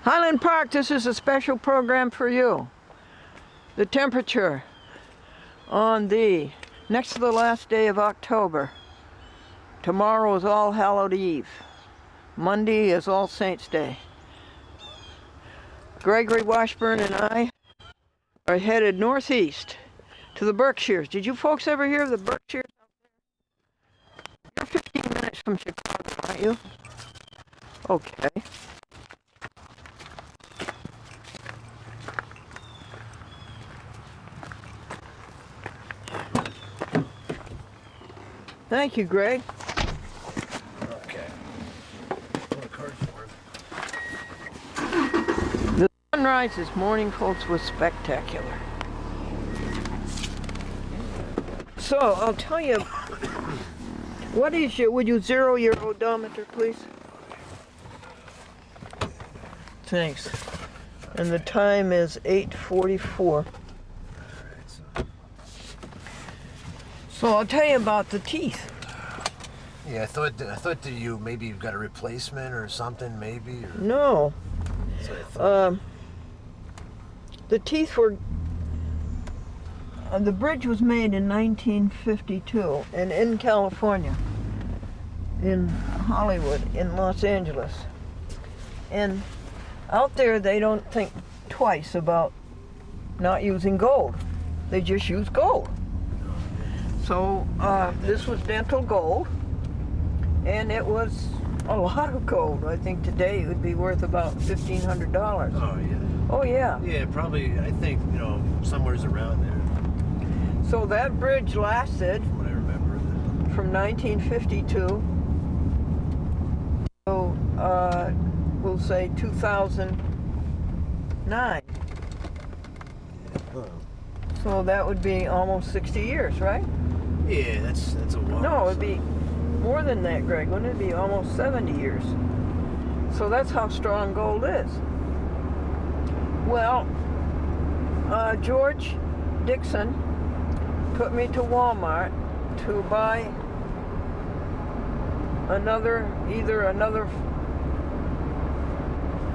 Highland Park, this is a special program for you. The temperature on the next to the last day of October. Tomorrow is All Hallowed Eve. Monday is All Saints Day. Gregory Washburn and I are headed northeast to the Berkshires. Did you folks ever hear of the Berkshires? You're 15 minutes from Chicago, aren't you? Okay. Thank you, Greg. Okay. What a card for it. The sunrise this morning, folks, was spectacular. So, I'll tell you, what is your, would you zero your odometer, please? Thanks. And the time is 8:44. So I'll tell you about the teeth. Yeah, I thought that you've got a replacement or something, maybe. Or... No. That's what I thought. The teeth were. The bridge was made in 1952, and in California, in Hollywood, in Los Angeles, and out there they don't think twice about not using gold. They just use gold. So this was dental gold, and it was a lot of gold. I think today it would be worth about $1,500. Oh yeah. Oh yeah. Yeah, probably. I think somewhere's around there. So that bridge lasted, From what I remember. from 1952 to we'll say 2009. Oh. So that would be almost 60 years, right? Yeah, that's a while. No, it'd be more than that, Greg. Wouldn't it be almost 70 years? So that's how strong gold is. Well, George Dixon took me to Walmart to buy either another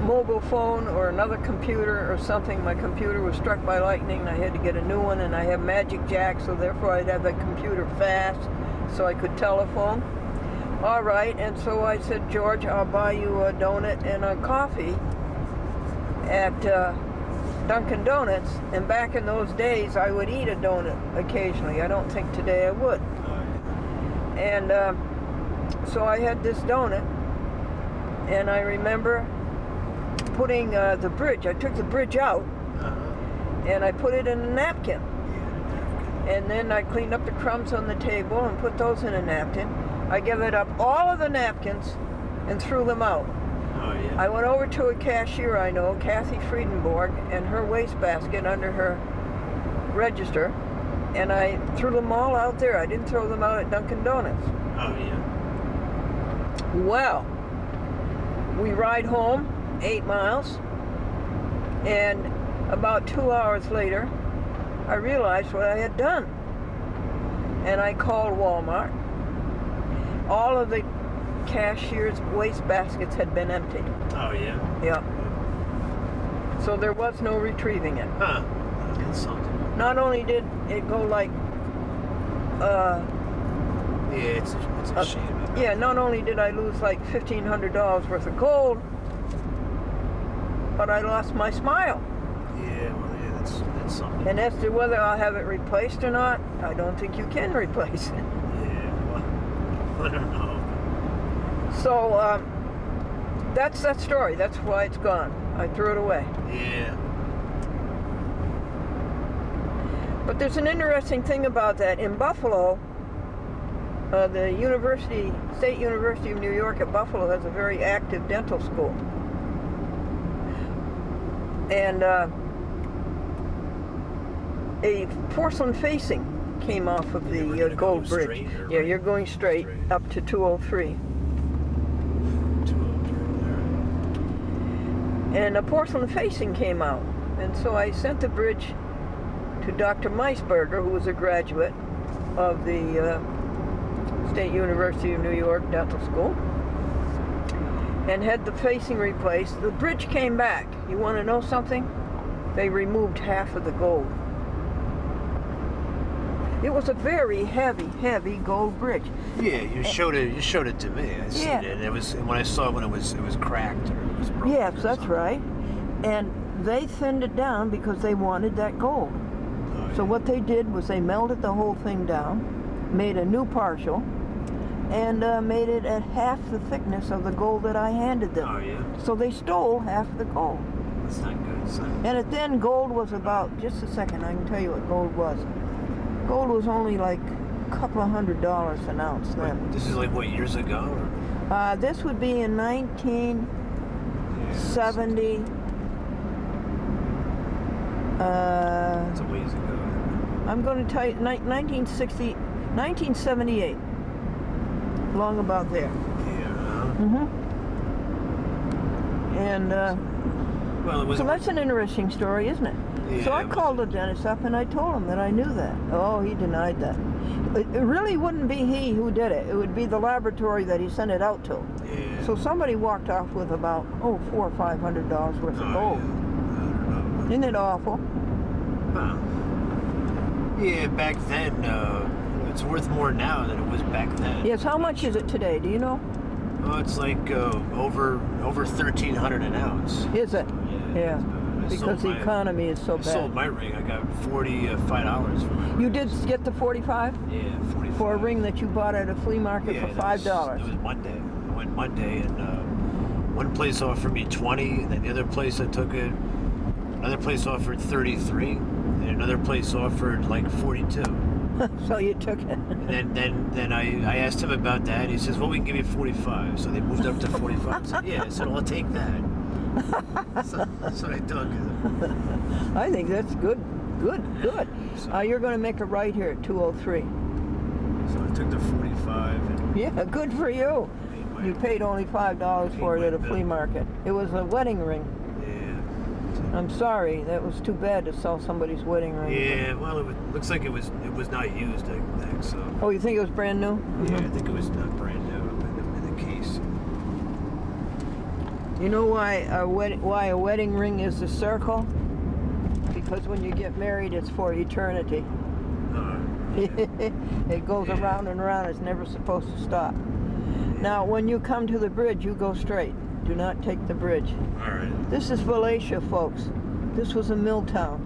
mobile phone or another computer or something. My computer was struck by lightning and I had to get a new one, and I have Magic Jack, so therefore I'd have the computer fast so I could telephone. All right, and so I said, George, I'll buy you a donut and a coffee at Dunkin' Donuts. And back in those days I would eat a donut occasionally. I don't think today I would. And so I had this donut, and I remember putting the bridge. I took the bridge out, and I put it in a napkin. And then I cleaned up the crumbs on the table and put those in a napkin. I gathered up all of the napkins and threw them out. Oh yeah. I went over to a cashier I know, Kathy Friedenborg, and her wastebasket under her register, and I threw them all out there. I didn't throw them out at Dunkin' Donuts. Oh yeah. Well, we ride home 8 miles, and about 2 hours later I realized what I had done, and I called Walmart. All of the cashier's waste baskets had been emptied. Oh yeah. Yeah. So there was no retrieving it. Huh. That's something. Not only did it go like Yeah, it's a shame. yeah, not only did I lose like $1,500 worth of gold, but I lost my smile. Yeah, well, yeah, that's something. And as to whether I'll have it replaced or not, I don't think you can replace it. Yeah, well, I don't know. So that's that story. That's why it's gone. I threw it away. Yeah. But there's an interesting thing about that. In Buffalo, the State University of New York at Buffalo has a very active dental school. And a porcelain facing came off of the gold bridge. Yeah, you're going straight up to 203. 203 And a porcelain facing came out. And so I sent the bridge to Dr. Meisberger, who was a graduate of the State University of New York Dental School. and had the facing replaced. The bridge came back. You want to know something? They removed half of the gold. It was a very heavy, heavy gold bridge. Yeah, you showed it. You showed it to me. I seen Yeah. it. It was when I saw it when it was cracked or it was broken. Yes, or that's something. right. And they thinned it down because they wanted that gold. Oh, So yeah. what they did was they melted the whole thing down, made a new partial, and made it at half the thickness of the gold that I handed them. Oh yeah. So they stole half the gold. That's not good. Son. And then gold was about, just a second, I can tell you what gold was. Gold was only like a couple of $100 an ounce then. This is like what, years ago? Or? This would be in 1970. It's a ways ago. I'm going to tell you, 1978. Long about there. Yeah. Mm-hmm. And Well, it was. so that's an interesting story, isn't it? Yeah, So I it was- called the dentist up and I told him that I knew that. Oh, he denied that. It really wouldn't be he who did it. It would be the laboratory that he sent it out to. Yeah. So somebody walked off with about, $400 or $500 worth of Oh, gold. yeah. I don't know. Isn't it awful? Huh. Yeah, back then, it's worth more now than it was back then. Yes, how much is it today? Do you know? Oh, it's like over 1,300 an ounce. Is it? Yeah. Yeah. Because the economy is so I sold bad. my ring. I got $45 for my ring. You did get the 45 Yeah, 45. for a ring that you bought at a flea market Yeah, for $5. It was Monday. I went Monday, and one place offered me 20, and then the other place I took it. Another place offered 33, and another place offered like 42. So you took it. And then I asked him about that. And he says, "Well, we can give you 45." So they moved up to 45. I said, "Yeah." I said, "Well, I'll take that." So that's what I took. I think that's good. Good. So, You're going to make a right here at 203. so I took the 45 and Yeah, good for you. paid my, You paid only $5 for it Paid at a my flea bill. market. It was a wedding ring. yeah. I'm sorry, that was too bad to sell somebody's wedding ring. Yeah, well, looks like it was not used, I think, so. Oh, you think it was brand new? Yeah, I think it was not brand new in the case. You know why a wedding ring is a circle? Because when you get married, it's for eternity. It goes Yeah. around and around. It's never supposed to stop. Now, when you come to the bridge, you go straight. Do not take the bridge. All right. This is Valencia, folks. This was a mill town.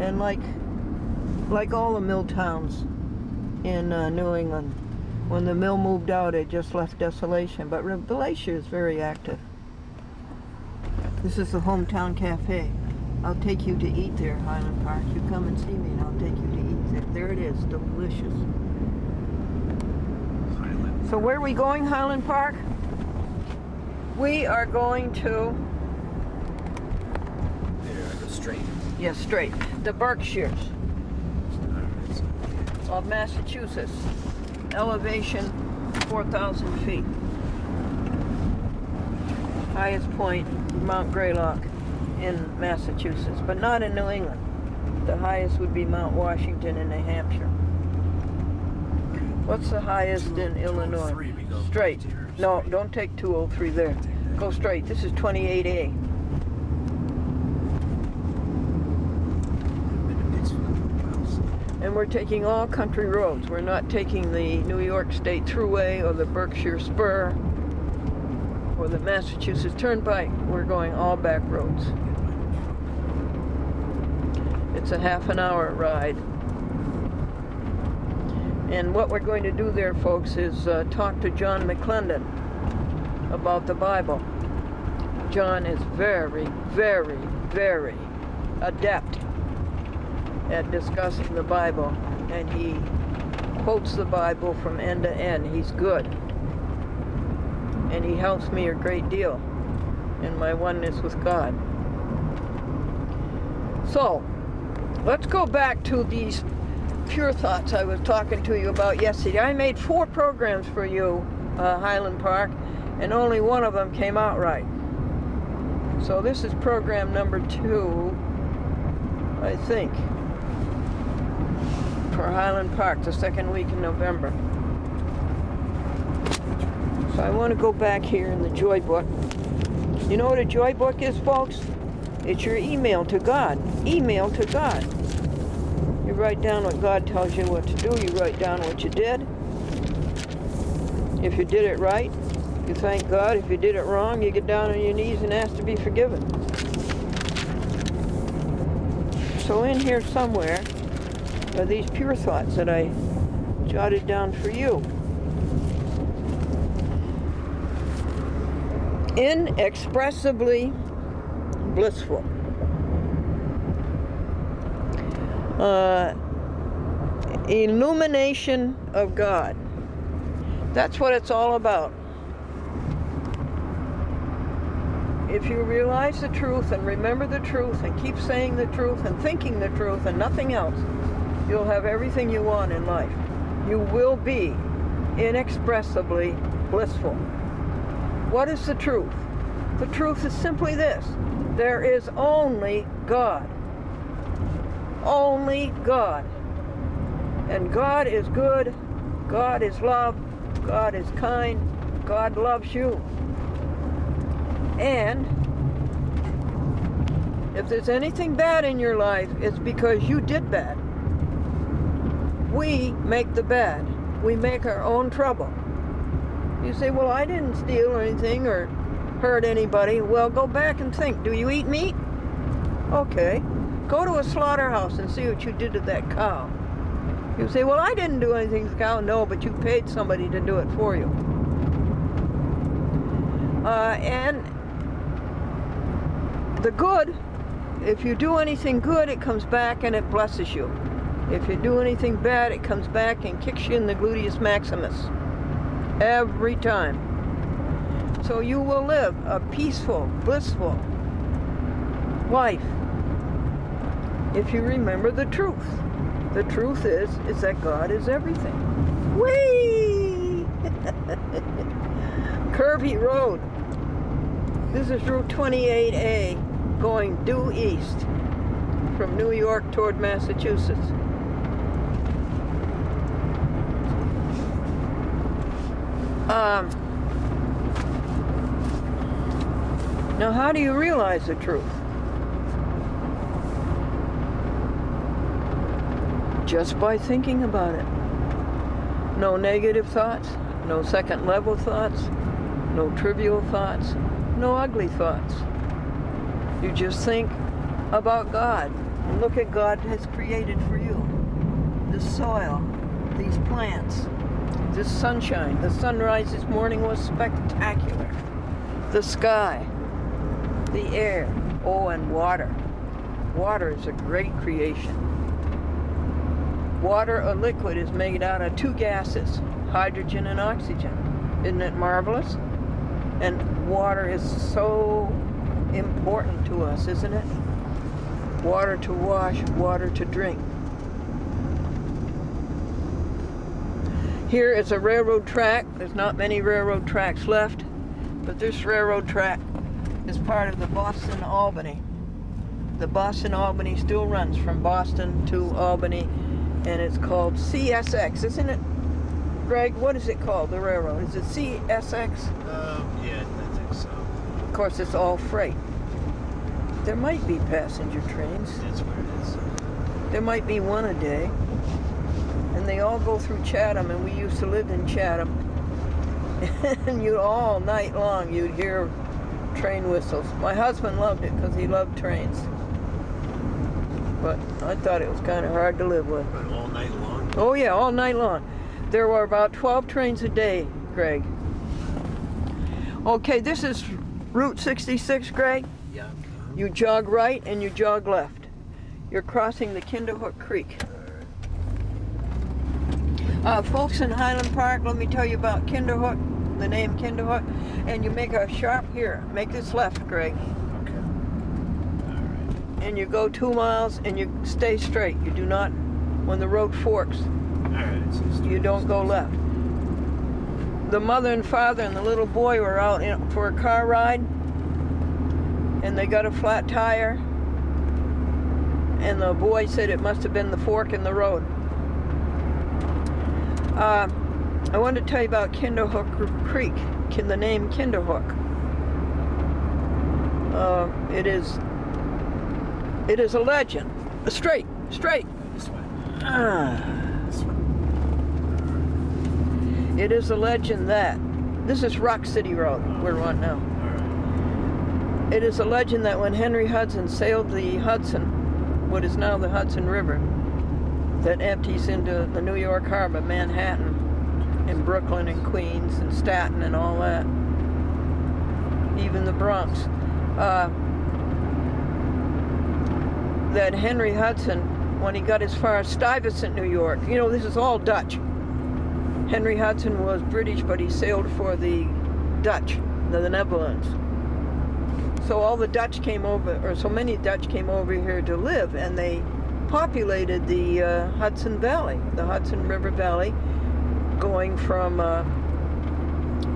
And like all the mill towns in New England, when the mill moved out, it just left desolation. But Valencia is very active. This is the hometown cafe. I'll take you to eat there, Highland Park. You come and see me and I'll take you to eat there. There it is, delicious. Highland. So where are we going, Highland Park? We are going to, There, I go straight. yes, straight, the Berkshires All right, so, of Massachusetts. Elevation 4,000 feet. Highest point, Mount Greylock in Massachusetts, but not in New England. The highest would be Mount Washington in New Hampshire. What's the highest in Illinois? 203 we go Straight. left here, No, straight. don't take 203 there. Go straight. This is 28A. And we're taking all country roads. We're not taking the New York State Thruway or the Berkshire Spur or the Massachusetts Turnpike. We're going all back roads. It's a half an hour ride. And what we're going to do there, folks, is talk to John McClendon about the Bible. John is very, very, very adept at discussing the Bible, and he quotes the Bible from end to end. He's good. And he helps me a great deal in my oneness with God. So, let's go back to these pure thoughts I was talking to you about yesterday. I made 4 programs for you, Highland Park, and only one of them came out right. So this is program number 2, I think, for Highland Park, the second week in November. So I want to go back here in the joy book. You know what a joy book is, folks? It's your email to God. Email to God. You write down what God tells you what to do. You write down what you did. If you did it right, you thank God. If you did it wrong, you get down on your knees and ask to be forgiven. So in here somewhere are these pure thoughts that I jotted down for you. Inexpressibly blissful. Illumination of God. That's what it's all about. If you realize the truth and remember the truth and keep saying the truth and thinking the truth and nothing else, you'll have everything you want in life. You will be inexpressibly blissful. What is the truth? The truth is simply this. There is only God. Only God. And God is good. God is love. God is kind. God loves you. And if there's anything bad in your life, it's because you did bad. We make the bad. We make our own trouble. You say, well, I didn't steal anything or hurt anybody. Well, go back and think. Do you eat meat? Okay. Go to a slaughterhouse and see what you did to that cow. You say, well, I didn't do anything to the cow. No, but you paid somebody to do it for you. And the good, if you do anything good, it comes back and it blesses you. If you do anything bad, it comes back and kicks you in the gluteus maximus. Every time. So you will live a peaceful, blissful life if you remember the truth. The truth is that God is everything. Whee! Curvy road. This is Route 28A going due east from New York toward Massachusetts. Now, how do you realize the truth? Just by thinking about it. No negative thoughts, no second level thoughts, no trivial thoughts, no ugly thoughts. You just think about God and look at God has created for you. The soil, these plants, this sunshine. The sunrise this morning was spectacular. The sky, the air, oh, and water. Water is a great creation. Water, a liquid, is made out of two gases, hydrogen and oxygen. Isn't it marvelous? And water is so important to us, isn't it? Water to wash, water to drink. Here is a railroad track. There's not many railroad tracks left, but this railroad track is part of the Boston-Albany. The Boston-Albany still runs from Boston to Albany, and it's called CSX, isn't it? Greg, what is it called, the railroad? Is it CSX? Yeah, I think so. Of course, it's all freight. There might be passenger trains. That's where it is. There might be one a day. And they all go through Chatham, and we used to live in Chatham. And you all night long, you'd hear train whistles. My husband loved it because he loved trains. But I thought it was kind of hard to live with. But all night long? Oh yeah, all night long. There were about 12 trains a day, Greg. Okay, this is Route 66, Greg. Yeah. You jog right and you jog left. You're crossing the Kinderhook Creek. Folks in Highland Park, let me tell you about Kinderhook, the name Kinderhook. And you make a sharp here. Make this left, Greg. Okay. All right. And you go 2 miles and you stay straight. You do not, when the road forks, All right. So you don't go left. The mother and father and the little boy were out for a car ride, and they got a flat tire, and the boy said it must have been the fork in the road. I wanted to tell you about Kinderhook Creek. the name Kinderhook. It is a legend. Straight. This way. This way. It is a legend that this is Rock City Road we're on now. It is a legend that when Henry Hudson sailed the Hudson, what is now the Hudson River, that empties into the New York Harbor, Manhattan, and Brooklyn and Queens and Staten and all that, even the Bronx, that Henry Hudson, when he got as far as Stuyvesant, New York, you know, this is all Dutch. Henry Hudson was British, but he sailed for the Dutch, the Netherlands. So all the Dutch came over, or so many Dutch came over here to live, and they populated the Hudson Valley, the Hudson River Valley, going from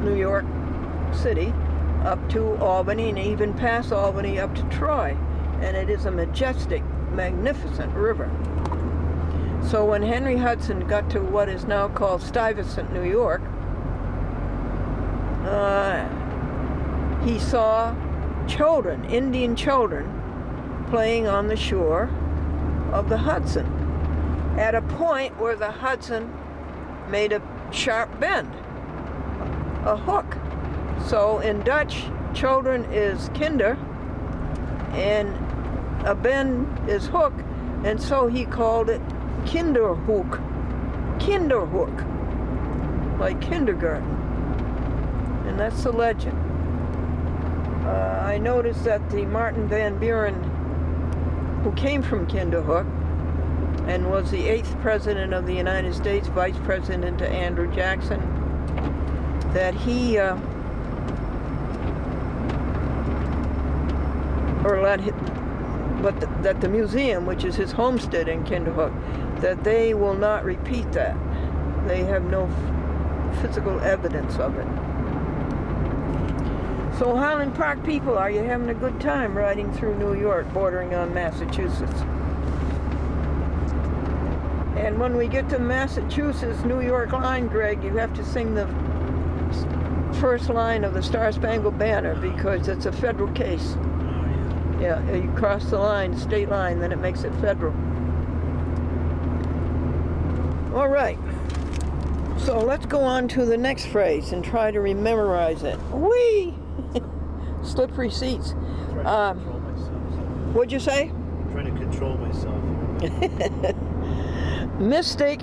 New York City up to Albany, and even past Albany up to Troy. And it is a majestic, magnificent river. So when Henry Hudson got to what is now called Stuyvesant, New York, he saw children, Indian children, playing on the shore of the Hudson at a point where the Hudson made a sharp bend, a hook. So in Dutch, children is kinder and a bend is hook, and so he called it Kinderhoek, like kindergarten, and that's the legend. I noticed that the Martin Van Buren, who came from Kinderhook and was the 8th president of the United States, vice president to Andrew Jackson, that he that the museum, which is his homestead in Kinderhook, that they will not repeat that. They have no physical evidence of it. So Highland Park people, are you having a good time riding through New York, bordering on Massachusetts? And when we get to Massachusetts, New York line, Greg, you have to sing the first line of the Star-Spangled Banner because it's a federal case. Yeah, you cross the line, state line, then it makes it federal. All right. So let's go on to the next phrase and try to memorize it. Whee! Slippery seats. What'd you say? I'm trying to control myself. Mystic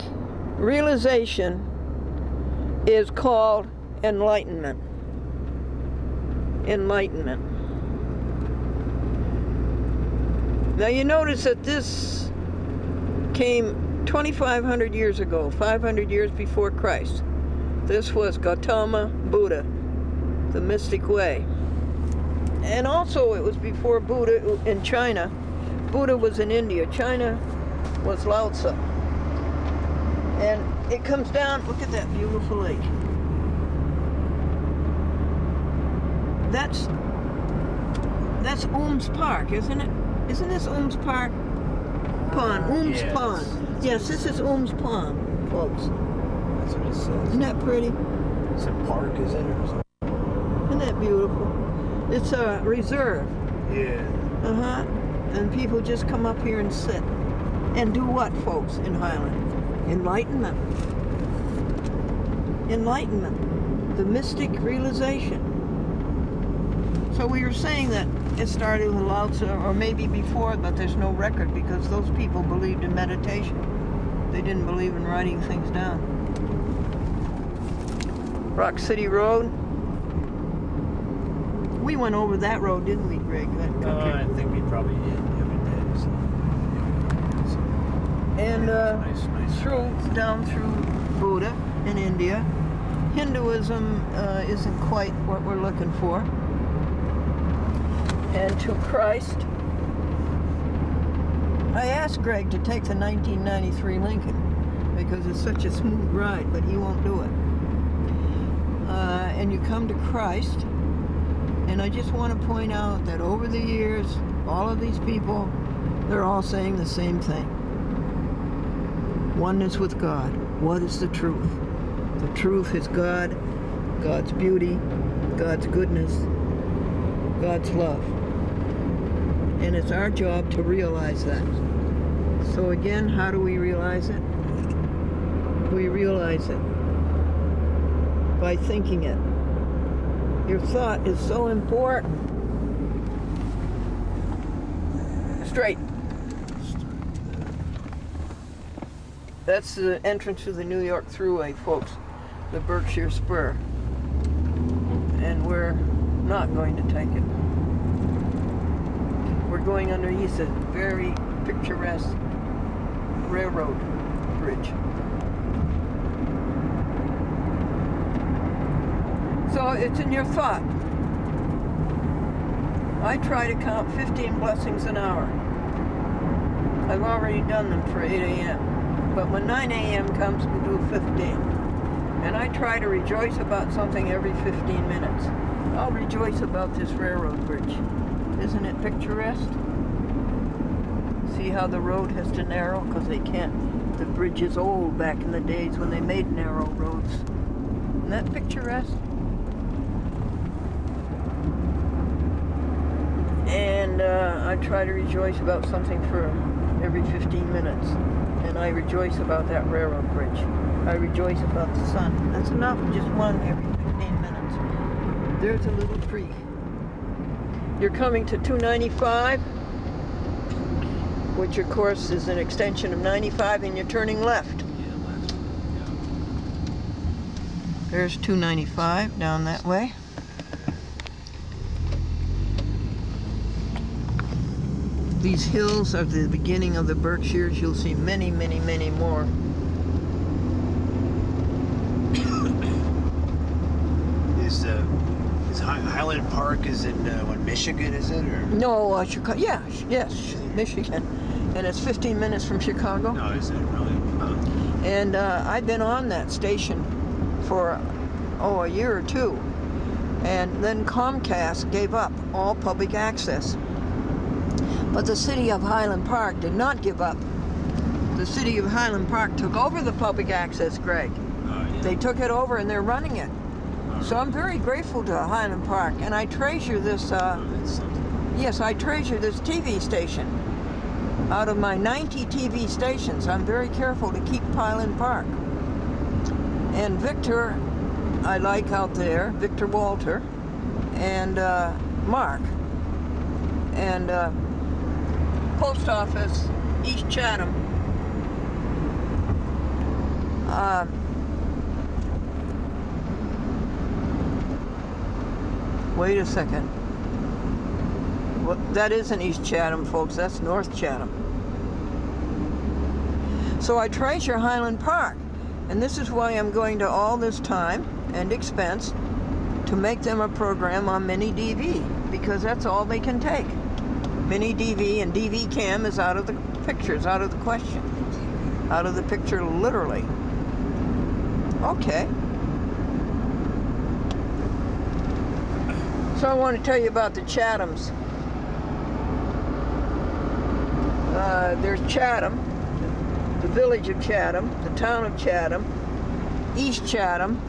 realization is called enlightenment. Enlightenment. Now you notice that this came 2,500 years ago, 500 years before Christ. This was Gautama Buddha, the mystic way. And also it was before Buddha in China. Buddha was in India. China was Lao Tzu. And it comes down, look at that beautiful lake. That's Ooms Park, isn't it? Isn't this Ooms Park? Pond, Ooms Pond. Yes, this is Ooms Pond, folks. That's what it says. Isn't that pretty? It's a park, is it? Or something? Isn't that beautiful? It's a reserve. Yeah. Uh-huh. And people just come up here and sit. And do what, folks, in Highland? Enlightenment. Enlightenment. The mystic realization. So we were saying that it started with Lao Tzu, or maybe before, but there's no record because those people believed in meditation. They didn't believe in writing things down. Rock City Road. We went over that road, didn't we, Greg? That country. I think we probably did every day. So. And nice down through Buddha in India. Hinduism isn't quite what we're looking for. And to Christ. I asked Greg to take the 1993 Lincoln because it's such a smooth ride, but he won't do it. And you come to Christ, and I just want to point out that over the years, all of these people, they're all saying the same thing. Oneness with God. What is the truth? The truth is God God's beauty, God's goodness, God's love. And it's our job to realize that. So again, how do we realize it? We realize it by thinking it. Your thought is so important. Straight. That's the entrance to the New York Thruway, folks. The Berkshire Spur. And we're not going to take it. We're going underneath a very picturesque railroad bridge. So it's in your thought. I try to count 15 blessings an hour. I've already done them for 8 a.m. But when 9 a.m. comes, we do 15. And I try to rejoice about something every 15 minutes. I'll rejoice about this railroad bridge. Isn't it picturesque? See how the road has to narrow? Because they can't. The bridge is old back in the days when they made narrow roads. Isn't that picturesque? And I try to rejoice about something for every 15 minutes. And I rejoice about that railroad bridge. I rejoice about the sun. That's enough, just one every 15 minutes. There's a little creek. You're coming to 295, which of course is an extension of 95, and you're turning left. Yeah, left. Yeah. There's 295 down that way. These hills are the beginning of the Berkshires. You'll see many, many, many more. Is Highland Park is in what, Michigan, is it? Or? No, Chicago. Yeah, yes, Michigan. And it's 15 minutes from Chicago. No, is it really? Oh. And I've been on that station for, a year or two. And then Comcast gave up all public access. But the city of Highland Park did not give up. The city of Highland Park took over the public access, Greg. Yeah. They took it over and they're running it. So I'm very grateful to Highland Park, and I treasure this, yes, I treasure this TV station. Out of my 90 TV stations, I'm very careful to keep Highland Park. And Victor, I like out there, Victor Walter, and Mark. And Post Office, East Chatham. Wait a second. Well, that isn't East Chatham, folks. That's North Chatham. So I treasure Highland Park. And this is why I'm going to all this time and expense to make them a program on mini DV. Because that's all they can take. Mini DV and DV cam is out of the pictures, out of the question. Out of the picture, literally. Okay. So I want to tell you about the Chathams. There's Chatham, the village of Chatham, the town of Chatham, East Chatham,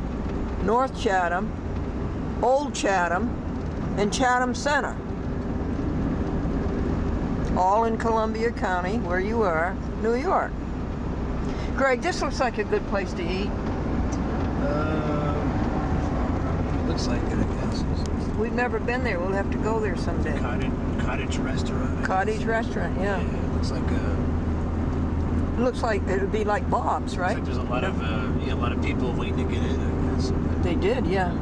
North Chatham, Old Chatham, and Chatham Center. All in Columbia County, where you are, New York. Greg, this looks like a good place to eat. Looks like it, I guess. We've never been there. We'll have to go there someday. Cottage restaurant. Cottage restaurant, yeah. It looks like It looks like it would be like Bob's, right? Looks like there's a lot of people waiting to get in, I guess. They did, yeah.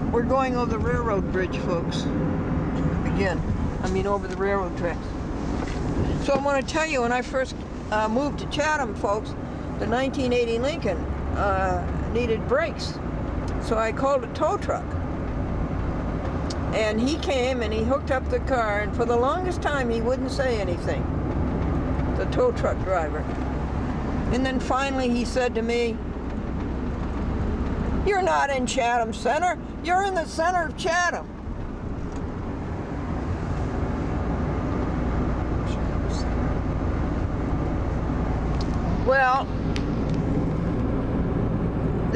We're going over the railroad bridge, folks. Again, over the railroad tracks. So I want to tell you, when I first moved to Chatham, folks, the 1980 Lincoln needed brakes. So I called a tow truck. And he came and he hooked up the car, and for the longest time he wouldn't say anything, the tow truck driver. And then finally he said to me, "You're not in Chatham Center, you're in the center of Chatham." Well,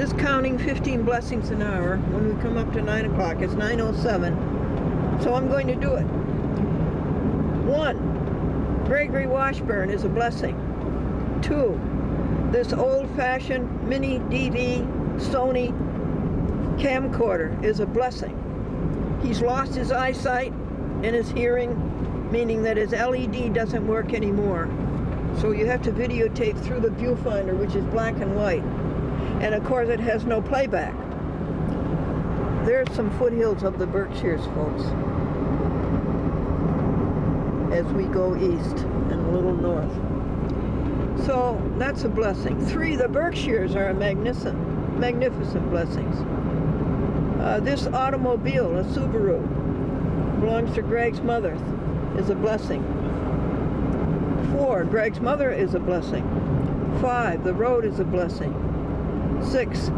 This counting 15 blessings an hour. When we come up to 9 o'clock, it's 9:07. So I'm going to do it. 1. Gregory Washburn is a blessing. 2. This old-fashioned mini DV Sony camcorder is a blessing. He's lost his eyesight and his hearing, meaning that his LED doesn't work anymore. So you have to videotape through the viewfinder, which is black and white. And of course it has no playback. There's some foothills of the Berkshires, folks, as we go east and a little north. So that's a blessing. 3, the Berkshires are a magnificent blessings. This automobile, a Subaru, belongs to Greg's mother, is a blessing. 4, Greg's mother is a blessing. 5, the road is a blessing. 6,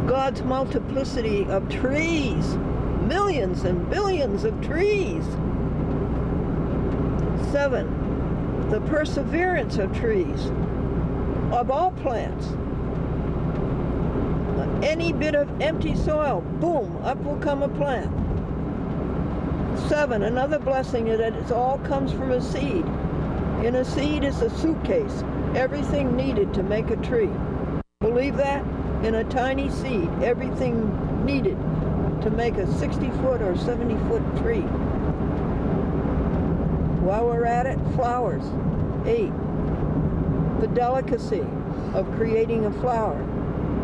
God's multiplicity of trees, millions and billions of trees. 7, the perseverance of trees, of all plants. Any bit of empty soil, boom, up will come a plant. 7, another blessing is that it all comes from a seed. In a seed is a suitcase, everything needed to make a tree. Believe that? In a tiny seed, everything needed to make a 60-foot or 70-foot tree. While we're at it, flowers. 8, the delicacy of creating a flower.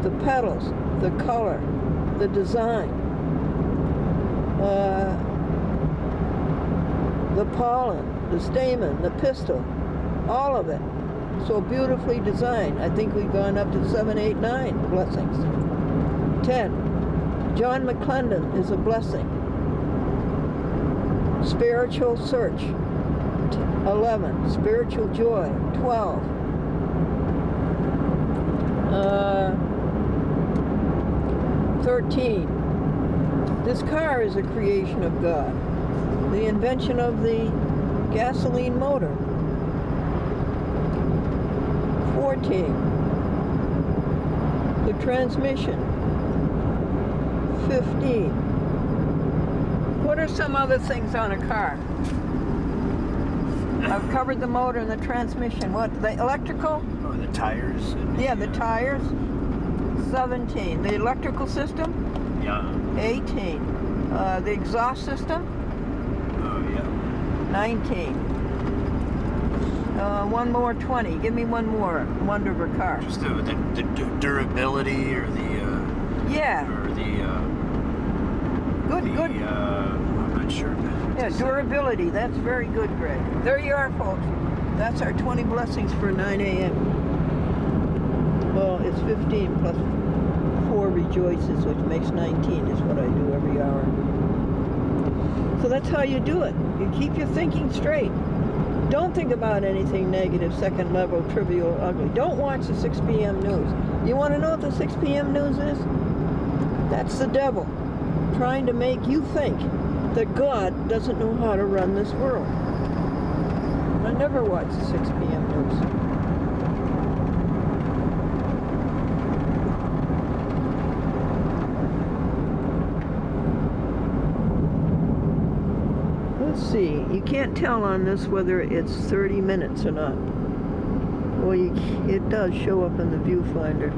The petals, the color, the design, the pollen, the stamen, the pistil, all of it. So beautifully designed. I think we've gone up to 7, 8, 9 blessings. 10, John McClendon is a blessing. Spiritual search. 11, spiritual joy. 12, 13, this car is a creation of God. The invention of the gasoline motor. 14, the transmission. 15, what are some other things on a car? I've covered the motor and the transmission. What, the electrical? Oh, the tires. Yeah, the tires. 17, the electrical system. Yeah. 18, the exhaust system. Oh, yeah. 19, one more. 20, give me one more wonder of a car. Just the durability or the... Yeah. Or the... Good. I'm not sure. Yeah, durability, that's very good, Greg. There you are, folks. That's our 20 blessings for 9 a.m. Well, it's 15 plus 4 rejoices, which makes 19 is what I do every hour. So that's how you do it. You keep your thinking straight. Don't think about anything negative, second level, trivial, ugly. Don't watch the 6 p.m. news. You want to know what the 6 p.m. news is? That's the devil trying to make you think that God doesn't know how to run this world. I never watch the 6 p.m. news. Let's see, you can't tell on this whether it's 30 minutes or not. Well, it does show up in the viewfinder.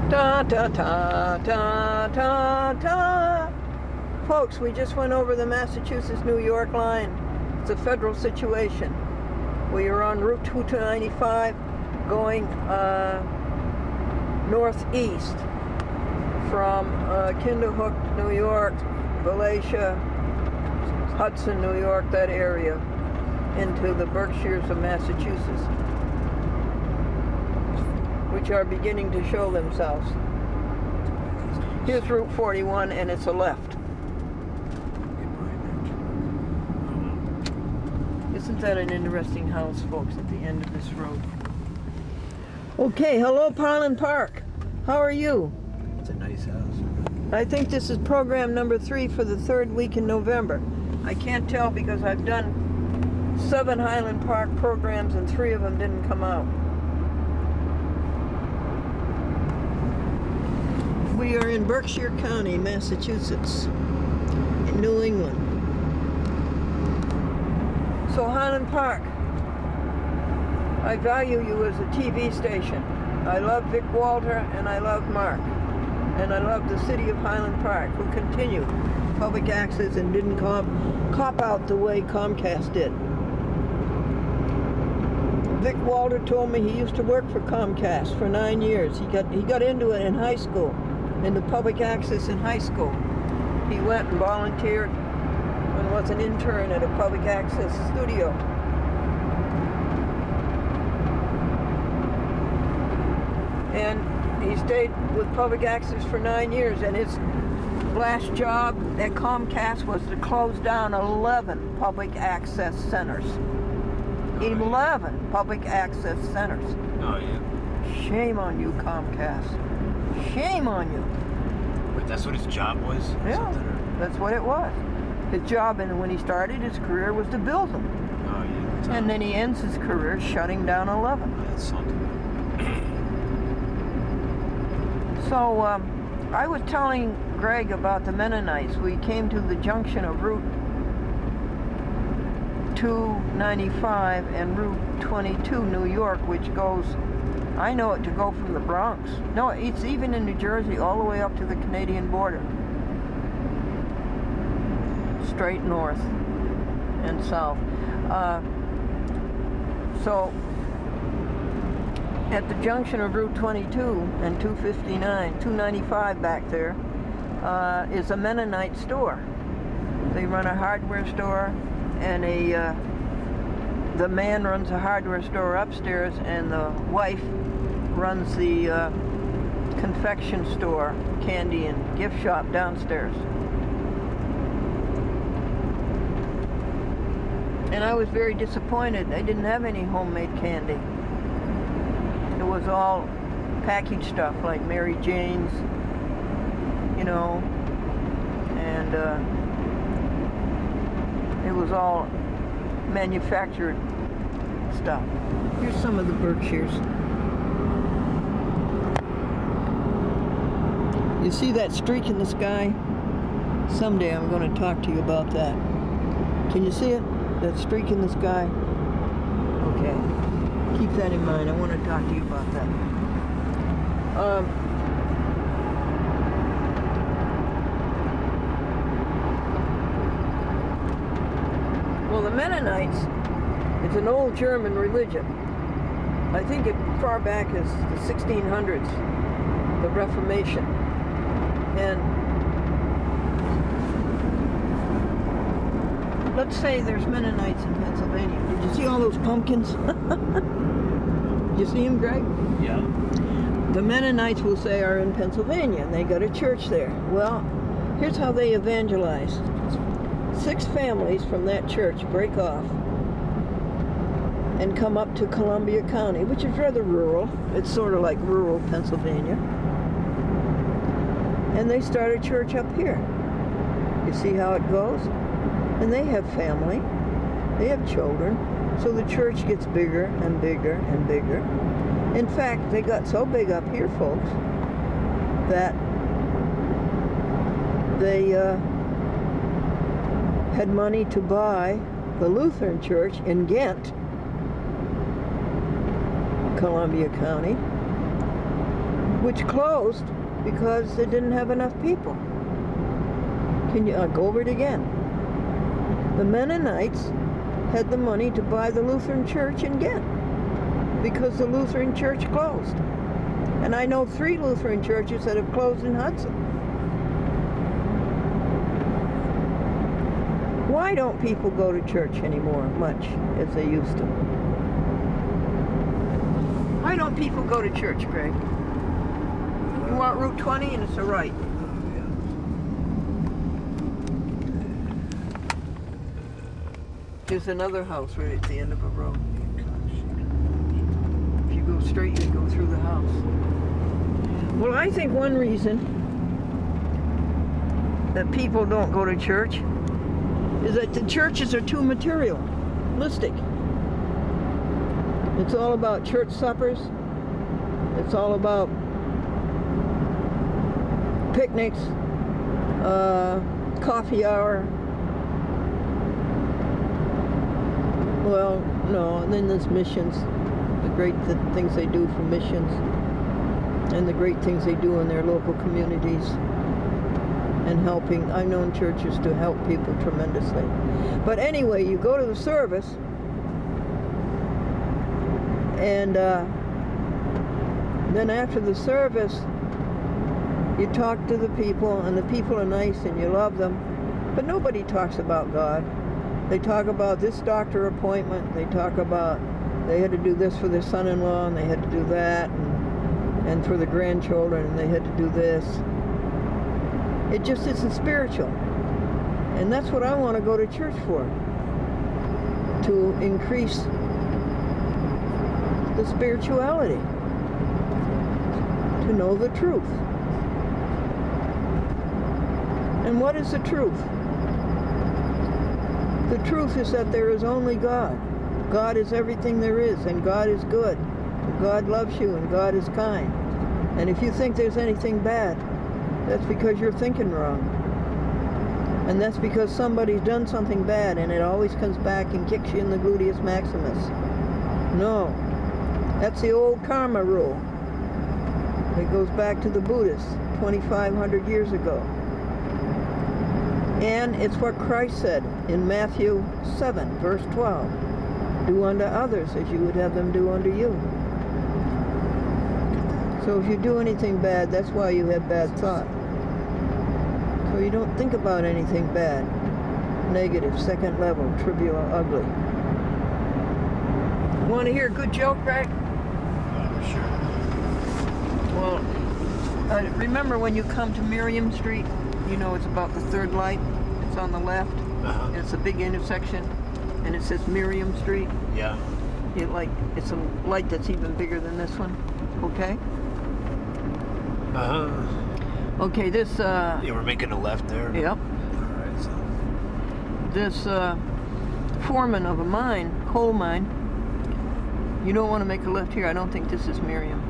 Ta ta ta ta ta ta. Folks, we just went over the Massachusetts-New York line. It's a federal situation. We are on Route 295 going northeast from Kinderhook, New York, Galatia, Hudson, New York, that area, into the Berkshires of Massachusetts, which are beginning to show themselves. Here's Route 41, and it's a left. Isn't that an interesting house, folks, at the end of this road? Okay, hello, Parlin Park. How are you? It's a nice house. I think this is program number 3 for the 3rd week in November. I can't tell because I've done 7 Highland Park programs and 3 of them didn't come out. We are in Berkshire County, Massachusetts, in New England. So Highland Park, I value you as a TV station. I love Vic Walter and I love Mark. And I love the city of Highland Park, who continued public access and didn't cop out the way Comcast did. Vic Walter told me he used to work for Comcast for 9 years. He got into it in high school, into public access in high school. He went and volunteered and was an intern at a public access studio. And he stayed with public access for 9 years, and his last job at Comcast was to close down 11 public access centers. 11 public access centers. Oh, yeah. Shame on you, Comcast. Shame on you. Wait, that's what his job was? Yeah, that's what it was. His job, and when he started his career, was to build them. Oh, yeah. And then he ends his career shutting down 11. That's something. So I was telling Greg about the Mennonites. We came to the junction of Route 295 and Route 22, New York, which goes, I know it to go from the Bronx. No, it's even in New Jersey all the way up to the Canadian border. Straight north and south. So at the junction of Route 22 and 259, 295 back there, is a Mennonite store. They run a hardware store, and the man runs a hardware store upstairs, and the wife runs the confection store, candy and gift shop downstairs. And I was very disappointed. They didn't have any homemade candy. It was all packaged stuff like Mary Jane's, you know, and it was all manufactured stuff. Here's some of the Berkshires. You see that streak in the sky? Someday I'm going to talk to you about that. Can you see it? That streak in the sky? Okay. Keep that in mind. I want to talk to you about that. Well, the Mennonites is an old German religion. I think it far back as the 1600s, the Reformation. And let's say there's Mennonites in Pennsylvania. Did you see all those pumpkins? Did you see them, Greg? Yeah. The Mennonites, will say, are in Pennsylvania, and they got a church there. Well, here's how they evangelize. 6 families from that church break off and come up to Columbia County, which is rather rural. It's sort of like rural Pennsylvania. And they start a church up here. You see how it goes? And they have family. They have children. So the church gets bigger and bigger and bigger. In fact, they got so big up here, folks, that they had money to buy the Lutheran church in Ghent, Columbia County, which closed because they didn't have enough people. Can you go over it again? The Mennonites had the money to buy the Lutheran church in Ghent because the Lutheran church closed. And I know 3 Lutheran churches that have closed in Hudson. Why don't people go to church anymore much as they used to? Why don't people go to church, Greg? You want Route 20 and it's a right. There's another house right at the end of a road. If you go straight, you go through the house. Well, I think one reason that people don't go to church is that the churches are too materialistic. It's all about church suppers. It's all about picnics, coffee hour. Well, no, and then there's missions, the great things they do for missions, and the great things they do in their local communities, and helping. I've known churches to help people tremendously. But anyway, you go to the service, and then after the service, you talk to the people, and the people are nice, and you love them, but nobody talks about God. They talk about this doctor appointment. They talk about they had to do this for their son-in-law, and they had to do that, and for the grandchildren, and they had to do this. It just isn't spiritual. And that's what I want to go to church for. To increase the spirituality. To know the truth. And what is the truth? The truth is that there is only God. God is everything there is, and God is good. And God loves you, and God is kind. And if you think there's anything bad, that's because you're thinking wrong. And that's because somebody's done something bad, and it always comes back and kicks you in the gluteus maximus. No. That's the old karma rule. It goes back to the Buddhists 2,500 years ago. And it's what Christ said in Matthew 7, verse 12. Do unto others as you would have them do unto you. So if you do anything bad, that's why you have bad thought. So you don't think about anything bad, negative, second level, trivial, ugly. Want to hear a good joke, Greg? Sure. Well, remember when you come to Miriam Street, you know it's about the third light. It's on the left. Uh-huh. And it's a big intersection, and it says Miriam Street. Yeah. It's a light that's even bigger than this one. Okay. Okay, this. Yeah, we're making a left there. Yep. All right. So. This foreman of a mine, coal mine. You don't want to make a left here. I don't think this is Miriam.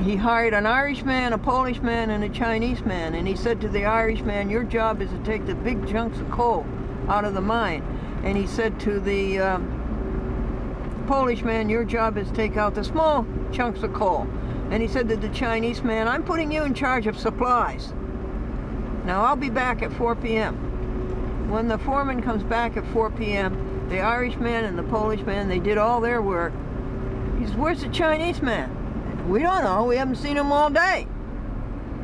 He hired an Irishman, a Polish man, and a Chinese man, and he said to the Irishman, your job is to take the big chunks of coal out of the mine. And he said to the Polish man, your job is to take out the small chunks of coal. And he said to the Chinese man, I'm putting you in charge of supplies. Now I'll be back at 4 p.m. When the foreman comes back at 4 p.m., the Irishman and the Polish man, they did all their work. He says, where's the Chinese man? We don't know. We haven't seen him all day.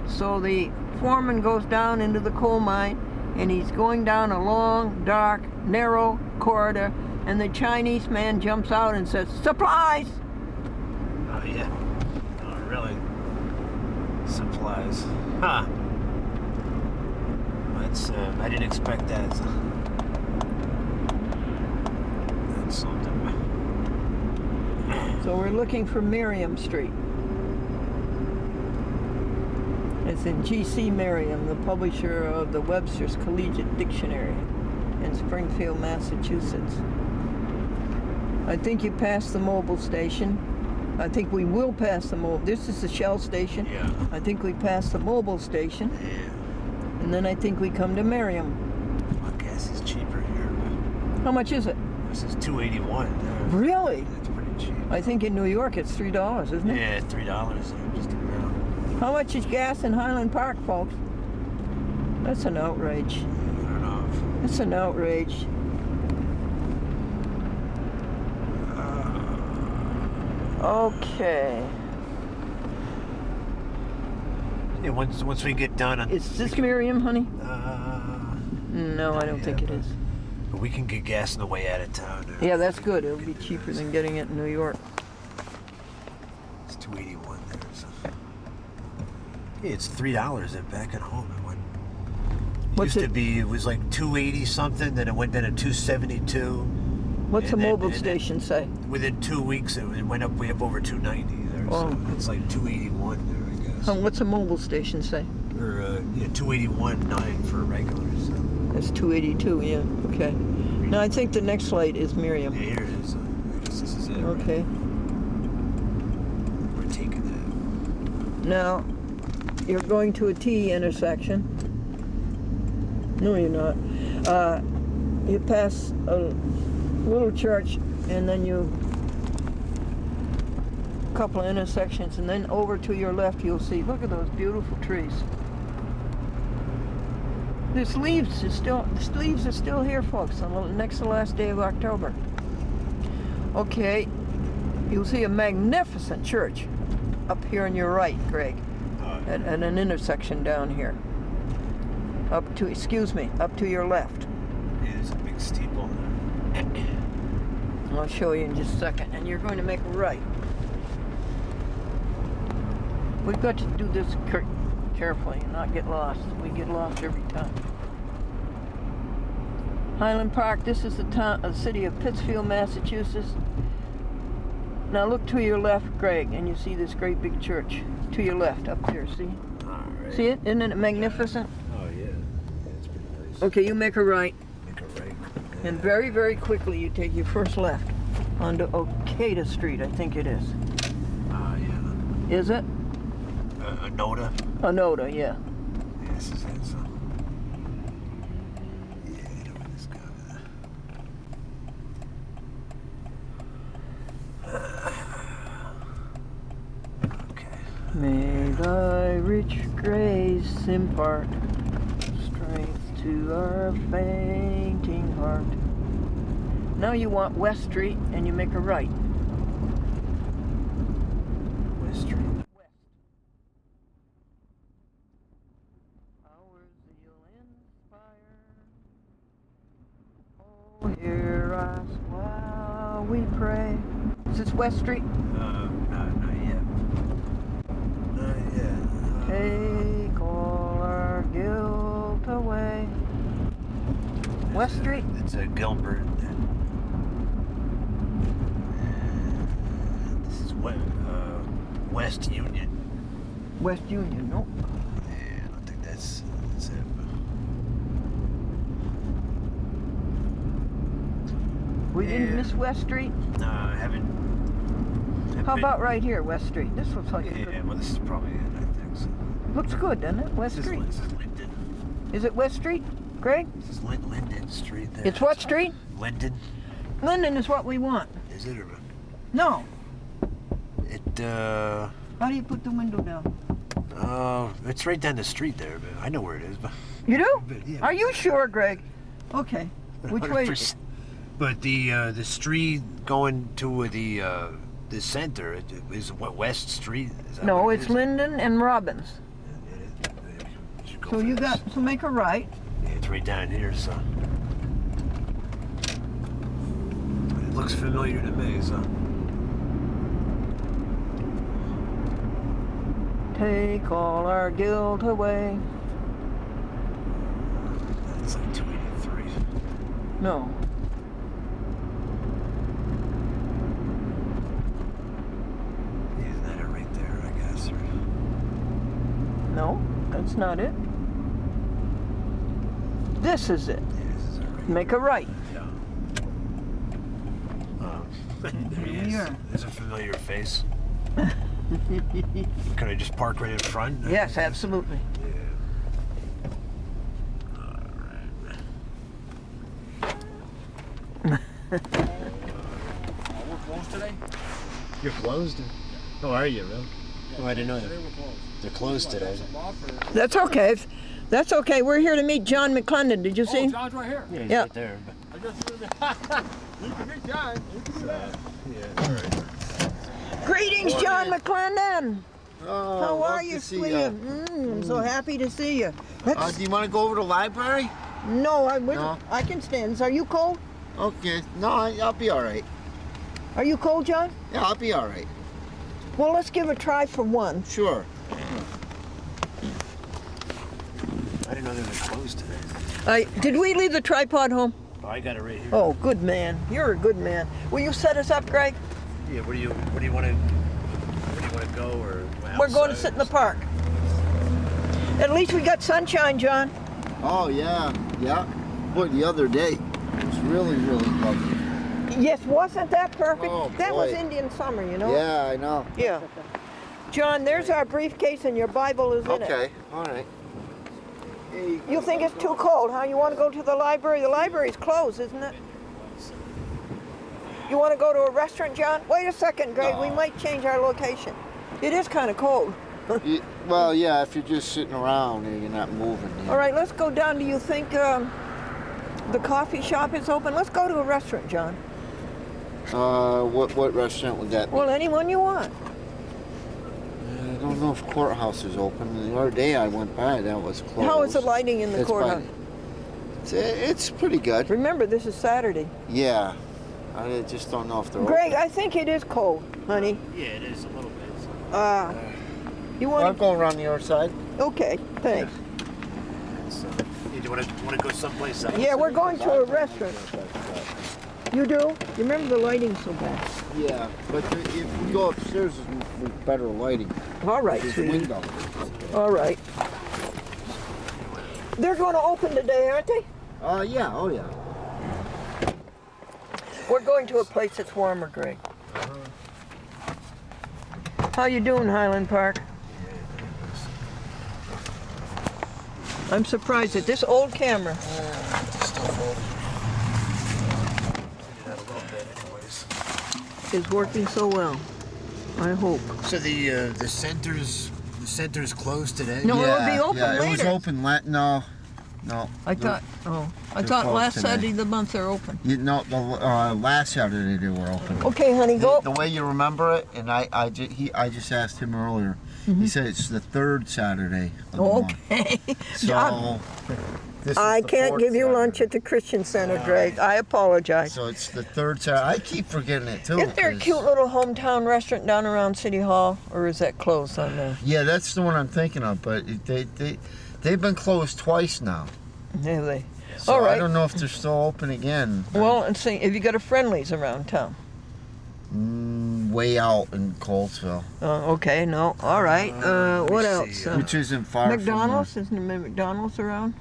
So the foreman goes down into the coal mine, and he's going down a long, dark, narrow corridor, and the Chinese man jumps out and says, supplies! Oh, yeah. Oh, really? Supplies. Huh. That's, I didn't expect that. That's something. So we're looking for Miriam Street. It's in G.C. Merriam, the publisher of the Webster's Collegiate Dictionary in Springfield, Massachusetts. I think you passed the mobile station. I think we will pass the mobile. This is the Shell station. Yeah. I think we pass the mobile station. Yeah. And then I think we come to Merriam. Well, gas is cheaper here. How much is it? This is $2.81. Really? That's pretty cheap. I think in New York it's $3, isn't it? Yeah, $3. Just around. How much is gas in Highland Park, folks? That's an outrage. I don't know. It's an outrage. Okay. Yeah, once we get done on. Is this Miriam, honey? No, I don't yeah, think it is. But we can get gas on the way out of town. Yeah, that's good. It'll be cheaper than getting it in New York. It's $2.81 there. So. Yeah, it's $3 back at home. It went. What's Used to it? be. It was like $2.80 something. Then it went down to $2.72. What's the And then- mobile and then station say? Within 2 weeks, it went up way up over $2.90 there. Oh. So it's like $2.81 there, I guess. What's the mobile station say? Or, 281.9 for regulars. So. That's 282, yeah, okay. Now I think the next light is Miriam. Yeah, here it is. I guess this is it. Okay. We're taking that. Now, you're going to a T intersection. No, you're not. You pass a little church, and then you a couple of intersections, and then over to your left you'll see, look at those beautiful trees. The leaves are still here, folks, on the next to last day of October. Okay, you'll see a magnificent church up here on your right, Greg, at an intersection down here. Up to your left. Yeah, there's a big steeple there. I'll show you in just a second, and you're going to make a right. We've got to do this carefully and not get lost. We get lost every time. Highland Park, this is the city of Pittsfield, Massachusetts. Now look to your left, Greg, and you see this great big church. To your left, up there, see? All right. See it? Isn't it magnificent? Oh, yeah. Yeah, it's pretty nice. Okay, you make a right. Make a right. And very, very quickly you take your first left onto Okata Street, I think it is. Yeah. Is it? Anoda. Anoda, yeah. Yeah, this is it, so. Yeah, you know where this goes. Okay. May thy rich grace impart strength to our fainting heart. Now you want West Street, and you make a right. West Street. Hear us while we pray. Is this West Street? Not yet. Not yet. Take all our guilt away. West Street? It's a Gilbert. This is West Union. West Union, nope. Yeah, I don't think that's it. We didn't miss West Street? No, I haven't How been- about right here, West Street? This looks like a Yeah, good... well, this is probably it, I think so. Looks good, doesn't it? West This Street. is Linden. Is it West Street, Greg? This is Linden Street there. It's what street? Linden. Linden is what we want. Is it? Or No. it, How do you put the window down? it's right down the street there, but I know where it is, but. You do? But, yeah. Are you sure, Greg? Okay. Which way? 100%. But the street going to the center is what, West Street? Is that No, what it it's is? Linden and Robbins. Should go So for you this. got to make a right. Yeah, it's right down here, so. It looks familiar to me, so. Take all our guilt away. It's like 283. No. Isn't that it right there, I guess? Or... No, that's not it. This is it. Yeah, this is it right. Make a right. Yeah. There he is. Yeah. There's a familiar face. Can I just park right in front? Yes, absolutely. Yeah. Alright. We're closed today? You're closed? Oh, are you, really? Oh, I didn't know that. Today we're closed. They're closed today. That's okay. That's okay. We're here to meet John McClendon. Did you see? Oh, John's right here. Yeah, he's Yeah. right there. But, I just you can meet John. You can do that. yeah, all right. Greetings, John McClendon. Oh, How love are to you, see sweetie? ya. I'm so happy to see you. Let's, Do you want to go over to the library? no, No? I can stand. Are you cold? Okay. No, I'll be all right. Are you cold, John? Yeah, I'll be all right. Well, let's give a try for one. Sure. I didn't know they were closed today. Did we leave the tripod home? Oh, I got it right here. Oh, good man. You're a good man. Will you set us up, Greg? Yeah, where do you want to go or We're going to outside? sit in the park. At least we got sunshine, John. Oh, yeah. Yeah. Boy, the other day, it was really, really lovely. Yes, wasn't that perfect? Oh, that was boy. Indian summer, you know? Yeah, I know. Yeah. John, there's our briefcase and your Bible is in it. Okay, all right. Hey, You think it's too cold, huh? You want to go to the library? The library's closed, isn't it? You want to go to a restaurant, John? Wait a second, Greg. We No. might change our location. It is kind of cold. well, yeah, if you're just sitting around and you're not moving. Yeah. All right, let's go down. Do you think the coffee shop is open? Let's go to a restaurant, John. What restaurant would that be? Well, anyone you want. I don't know if courthouse is open. The other day I went by, that was closed. How is the lighting in the It's courthouse? It's pretty good. Remember, this is Saturday. Yeah. I just don't know if they're Greg, open. I think it is cold, honey. Yeah, it is a little bit. You I'll want to? go around the other side. Okay, thanks. So, hey, do you want to go someplace else? Yeah, we're going to a restaurant. You do? You remember the lighting's so bad. Yeah, but if we go upstairs, with better lighting. All right, There's a sweetie. window. All right. They're going to open today, aren't they? Yeah, oh yeah. We're going to a place that's warmer, Greg. How you doing, Highland Park? I'm surprised that this old camera is working so well. I hope. So the center's closed today. No, it'll be open yeah, it was later. open. No. I thought they're last closed today. Saturday of the month they're open. The last Saturday they were open. Okay, honey, go. The way you remember it, and I just asked him earlier. He said it's the third Saturday of the month. Okay. So this is I the can't fourth give you Saturday. lunch at the Christian Center, Greg. I apologize. So it's the third Saturday. I keep forgetting it too. Isn't there a 'cause- cute little hometown restaurant down around City Hall, or is that closed on there? Yeah, that's the one I'm thinking of, but they've been closed twice now. Have they? So All right. I don't know if they're still open again. Well, and see, have you got a Friendlies around town? Way out in Colesville, Okay, no. All right. What else? which isn't far McDonald's? Isn't there McDonald's around?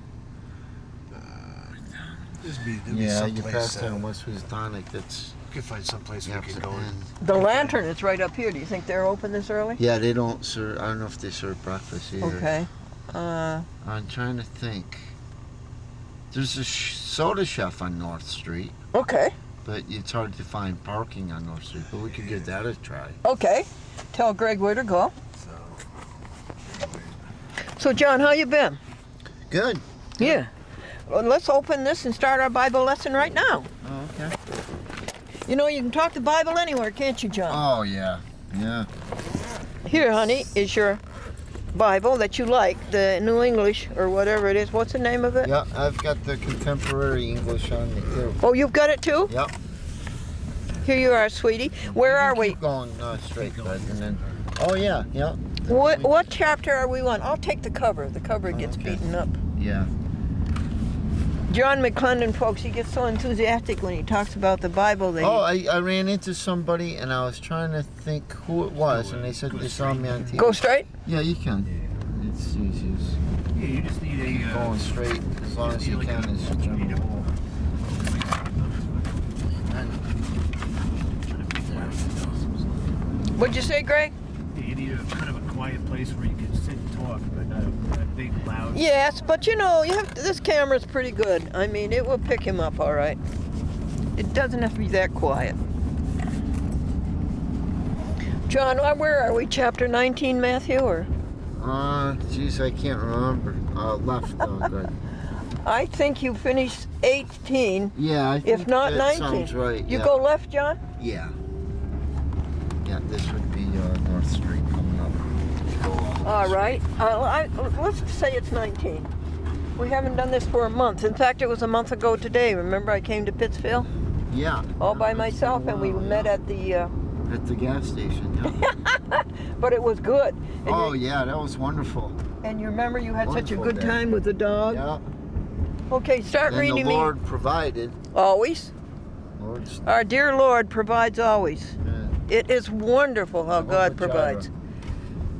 from Yeah, you pass down West Housatonic. That's We could find someplace we yeah, could go in. The Lantern is right up here. Do you think they're open this early? yeah, they don't serve. I don't know if they serve breakfast either. Okay. I'm trying to think. There's a soda chef on North Street, Okay. but it's hard to find parking on North Street. But we could give that a try. Okay. Tell Greg where to go. So, John, how you been? Good. Yeah. Well, let's open this and start our Bible lesson right now. Oh, okay. You know, you can talk the Bible anywhere, can't you, John? Oh yeah, yeah. Here, honey, is your Bible that you like, the New English or whatever it is. What's the name of it? Yeah, I've got the contemporary English on me too. Oh, you've got it too? Yep. Here you are, sweetie. Where are we? Keep going straight, bud, and then. Oh yeah, yeah. What chapter are we on? I'll take the cover. The cover gets okay. beaten up. Yeah. John McClendon, folks, he gets so enthusiastic when he talks about the Bible that Oh, I ran into somebody and I was trying to think who it was, and they said they saw me on TV. Go straight? Yeah, you can. It's easy. Yeah, you just need Keep going straight as long as you can. Is the general rule. What'd you say, Greg? You need a kind of a quiet place where you can sit and talk, but not a big loud. Yes, but you know, this camera's pretty good. I mean, it will pick him up all right. It doesn't have to be that quiet. John, where are we? Chapter 19, Matthew, or? Geez, I can't remember. Left, good. I think you finished 18, Yeah, I think if not that 19. sounds right. You yeah. go left, John? Yeah. Yeah, this would be North Street coming up. Go along All this right. Let's say it's 19. We haven't done this for a month. In fact, it was a month ago today. Remember I came to Pittsfield street. Yeah. all by That's been a myself, and we while, met yeah. at the, At the gas station, yeah. but it was good. And Oh, you, yeah, that was wonderful. and you remember you had such a Wonderful good day. time with the dog? Yeah. Okay, start And reading the Lord provided. me. Always. Lord's, Our dear Lord provides always. uh, It is wonderful how Jehovah God provides. Jireh.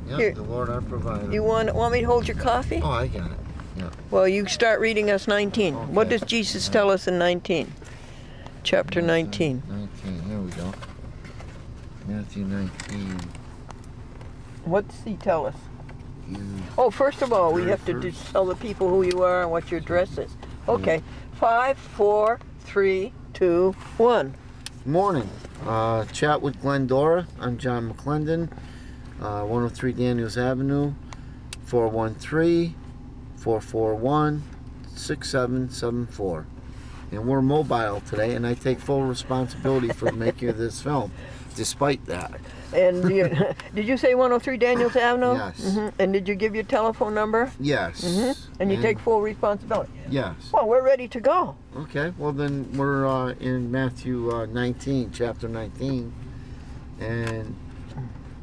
Yep, Here. the Lord our provider. You want me to hold your coffee? Oh, I got it. Yeah. Well, you start reading us 19. What Okay. does Jesus tell us in 19? Chapter 19. 19. Here we go. Matthew 19. What does he tell us? You. Oh, first of all, we Very have to first. tell the people who you are and what your address is. Okay. 5, 4, 3, 2, 1. Morning. Chat with Glendora. I'm John McClendon. 103 Daniels Avenue. 413-441-6774. And we're mobile today, and I take full responsibility for making this film, despite that. And did you say 103 Daniels Avenue? Yes. And did you give your telephone number? Yes. And you take full responsibility? Yes. Well, we're ready to go. Okay, well then we're in Matthew 19, chapter 19, and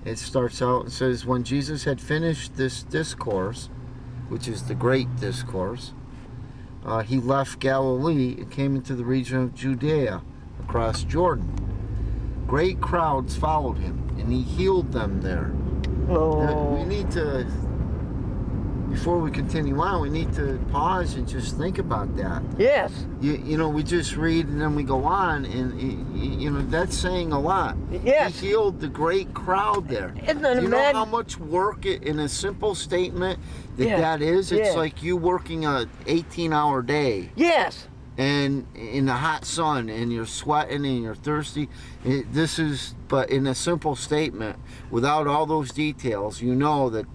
it starts out and says, when Jesus had finished this discourse, which is the great discourse, he left Galilee and came into the region of Judea, across Jordan. Great crowds followed him, and he healed them there. Oh. We need to, before we continue on, we need to pause and just think about that. Yes. You know, we just read and then we go on, and you know, that's saying a lot. Yes. He healed the great crowd there. Isn't that You know imagine- how much work in a simple statement that Yeah. that is? It's Yeah. like you working a 18-hour day Yes. and in the hot sun, and you're sweating and you're thirsty. This is, but in a simple statement, without all those details, you know that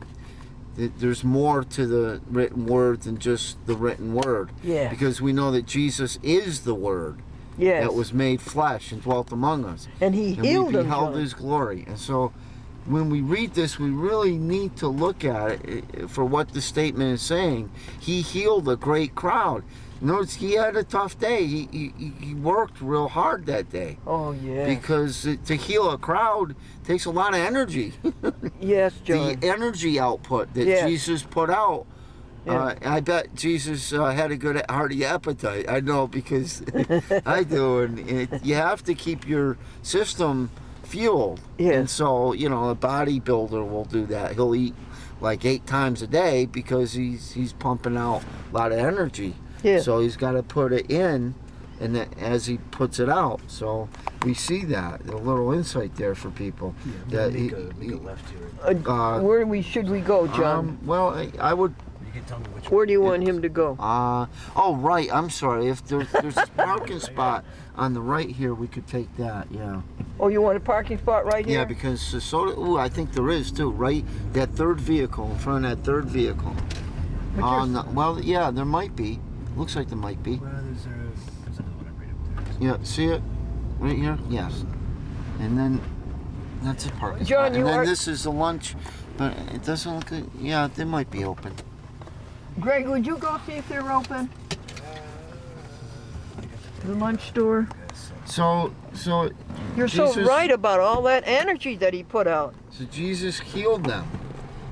there's more to the written word than just the written word. Yeah. Because we know that Jesus is the Word Yes. that was made flesh and dwelt among us. And he And healed we them. beheld John. His glory. And so when we read this, we really need to look at it for what the statement is saying. He healed a great crowd. Notice he had a tough day. He worked real hard that day. Oh, yeah. Because to heal a crowd takes a lot of energy. Yes, John. The energy output that Yes. Jesus put out. Yeah. I bet Jesus had a good hearty appetite. I know, because I do, and you have to keep your system fueled. Yes. And so, you know, a bodybuilder will do that. He'll eat like 8 times a day because he's pumping out a lot of energy. Yeah. So he's got to put it in, and then as he puts it out. So we see that, a little insight there for people. That Make a left here. Where should we go, John? Well, I would. You can tell me which Where do you want him to go? Oh, right. I'm sorry. If there's a parking spot on the right here, we could take that. Yeah. Oh, you want a parking spot right here? Yeah, because I think there is too. Right, that third vehicle in front of that third vehicle. But you're- No, well, yeah, there might be. Looks like there might be. Well, there's another one right up there. Yeah, see it right here? Yes. And then that's a parking John, spot. you And then are- this is the lunch, but it doesn't look good. Yeah, they might be open. Greg, would you go see if they're open? The lunch store? So You're so Jesus- right about all that energy that he put out. So Jesus healed them.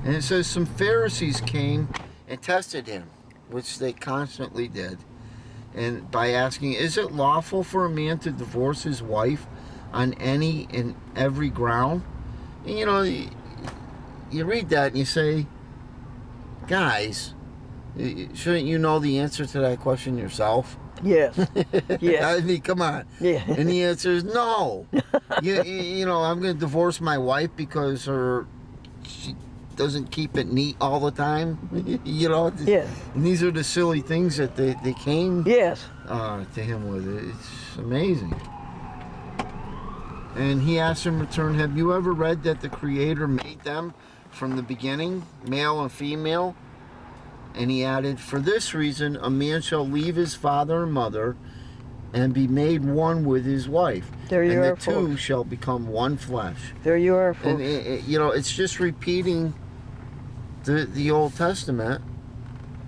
And it says some Pharisees came and tested him, which they constantly did. And by asking, is it lawful for a man to divorce his wife on any and every ground? And you know, you read that and you say, guys, shouldn't you know the answer to that question yourself? Yes. Yes. I mean, come on. Yeah. And the answer is no. you know, I'm going to divorce my wife because she doesn't keep it neat all the time. You know? Yeah. And these are the silly things that they came Yes. to him with. It's amazing. And he asked him in return, have you ever read that the Creator made them from the beginning, male and female? And he added, for this reason, a man shall leave his father and mother and be made one with his wife. There you and are, the two folks. shall become one flesh. There you are, And, folks. you know, it's just repeating the Old Testament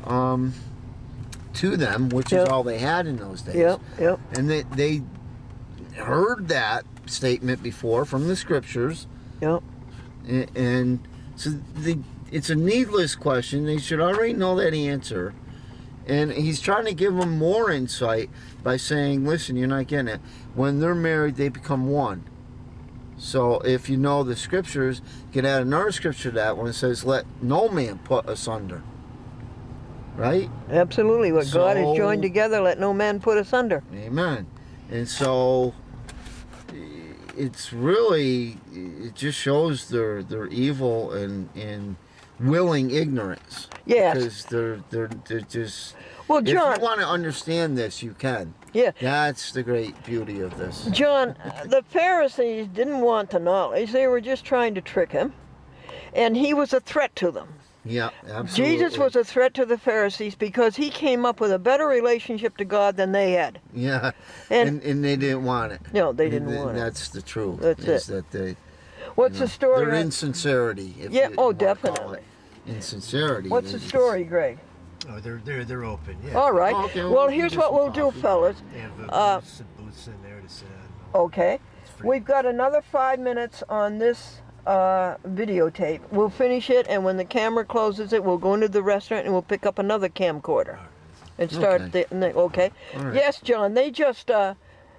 to them, which Yep. is all they had in those days. Yep, yep. And they heard that statement before from the scriptures. Yep. And so it's a needless question. They should already know that answer. And he's trying to give them more insight by saying, listen, you're not getting it. When they're married, they become one. So if you know the scriptures, you can add another scripture to that one. It says, let no man put asunder. Right? Absolutely. What God has So- joined together, let no man put asunder. Amen. And so it's really, it just shows their evil and willing ignorance. Yes. Because they're just... Well, If John, you want to understand this, you can. yeah. That's the great beauty of this. John, the Pharisees didn't want the knowledge. They were just trying to trick him. And he was a threat to them. Yeah, absolutely. Jesus was a threat to the Pharisees because he came up with a better relationship to God than they had. Yeah, And- and they didn't want it. No, they didn't want it. That's the truth. That's is it. That they, What's the story? Their on- insincerity. If Yeah, you oh, wanna call it definitely. Insincerity. What's the It's- story, Greg? Oh, they're open. Yeah. All right. Oh, okay, Well, well, here's get what some we'll do, coffee. fellas. They have booths in there to sit at. Okay. It's free. We've got another 5 minutes on this videotape. We'll finish it, and when the camera closes it, we'll go into the restaurant and we'll pick up another camcorder and start. Okay. Okay. All right. Yes, John. They just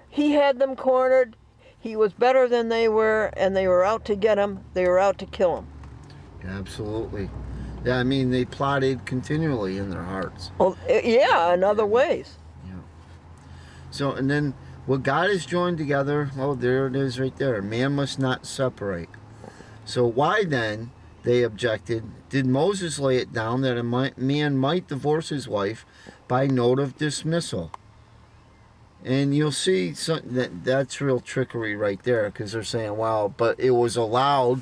he had them cornered. He was better than they were, and they were out to get him. They were out to kill him. Absolutely. Yeah, I mean, they plotted continually in their hearts. Well, yeah, in other ways. So, and then what God has joined together, oh, there it is right there. Man must not separate. So why then, they objected, did Moses lay it down that a man might divorce his wife by note of dismissal? And you'll see that's real trickery right there, because they're saying, well, but it was allowed.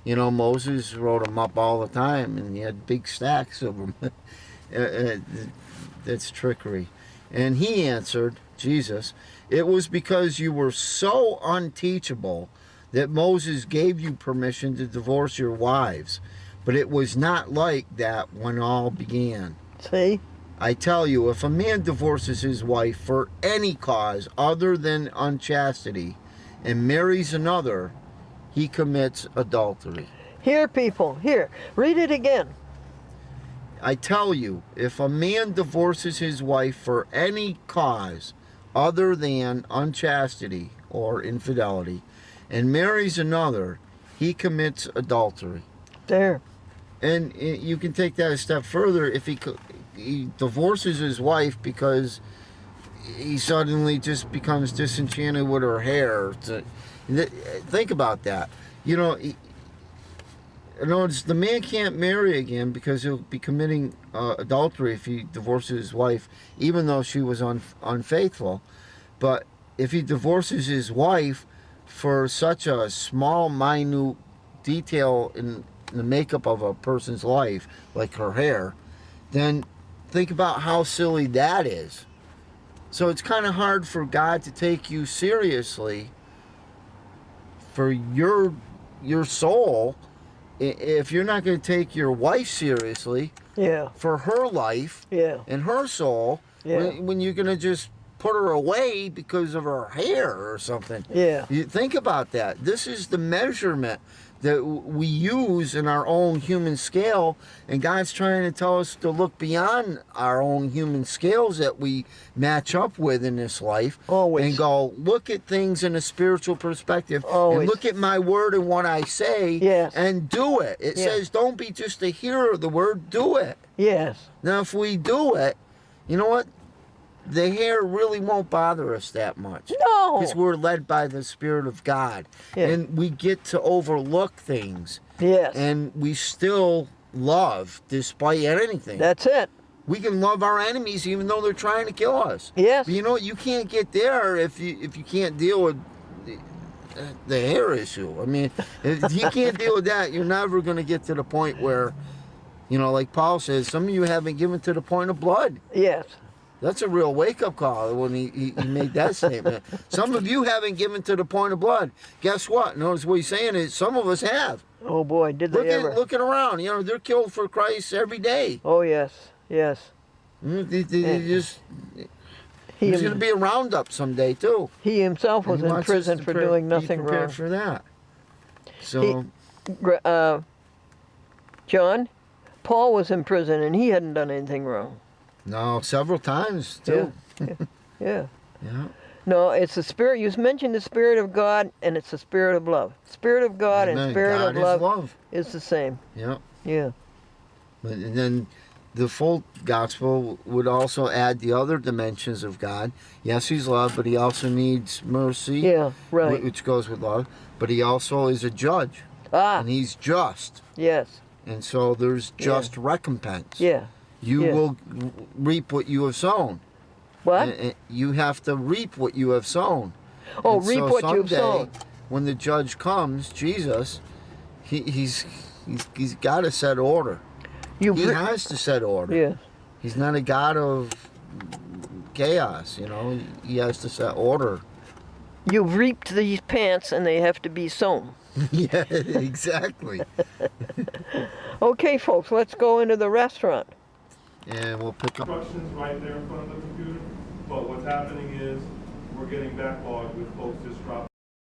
You know, Moses wrote them up all the time, and he had big stacks of them. That's trickery. And he answered, Jesus, it was because you were so unteachable that Moses gave you permission to divorce your wives. But it was not like that when all began. See? I tell you, if a man divorces his wife for any cause other than unchastity and marries another, he commits adultery. Here, people. Here. Read it again. I tell you, if a man divorces his wife for any cause other than unchastity or infidelity and marries another, he commits adultery. There. And you can take that a step further. If he divorces his wife because he suddenly just becomes disenchanted with her hair. Think about that. You know, in other words, the man can't marry again because he'll be committing adultery if he divorces his wife, even though she was unfaithful. But if he divorces his wife for such a small, minute detail in the makeup of a person's life, like her hair, then think about how silly that is. So it's kind of hard for God to take you seriously for your soul if you're not going to take your wife seriously Yeah. for her life Yeah. and her soul Yeah. when you're going to just put her away because of her hair or something. Yeah. You think about that. This is the measurement that we use in our own human scale, and God's trying to tell us to look beyond our own human scales that we match up with in this life. Always. And go, look at things in a spiritual perspective. Always. And look at my word and what I say. Yes. And do it. It Yeah. says don't be just a hearer of the word, do it. Yes. Now if we do it, you know what? The hair really won't bother us that much. No. Because we're led by the Spirit of God. Yeah. And we get to overlook things. Yes. And we still love despite anything. That's it. We can love our enemies even though they're trying to kill us. Yes. But you know what? You can't get there if you can't deal with the hair issue. I mean, if you can't deal with that, you're never going to get to the point where, you know, like Paul says, some of you haven't given to the point of blood. Yes. That's a real wake-up call when he made that statement. Some of you haven't given to the point of blood. Guess what? Notice what he's saying is some of us have. Oh boy, did they ever. Looking around, you know, they're killed for Christ every day. Oh yes. Yes. They Yeah. just, He, there's going to be a roundup someday, too. he himself was And he in wants us prison to for pre- doing be nothing prepared wrong. for that. So, John, Paul was in prison and he hadn't done anything wrong. no, several times, too. Yeah. Yeah. No, it's the spirit. You mentioned the Spirit of God, and it's the Spirit of love. Spirit of God and Amen. Spirit God of love, is love. is the same. Yeah. Yeah. And then the full gospel would also add the other dimensions of God. Yes, he's love, but he also needs mercy, Yeah, right. which goes with love. But he also is a judge, Ah, and he's just. yes. And so there's just recompense. Yeah. You Yeah. will reap what you have sown. What? And you have to reap what you have sown. Oh, And reap so what you've someday, sown. when the judge comes, Jesus, he's got to set order. You He has to set order. Yeah. He's not a God of chaos, you know. He has to set order. You've reaped these pants, and they have to be sown. Yeah, exactly. Okay, folks, let's go into the restaurant. And we'll pick up. Instructions right there in front of the computer, but what's happening is we're getting backlogged with folks just dropping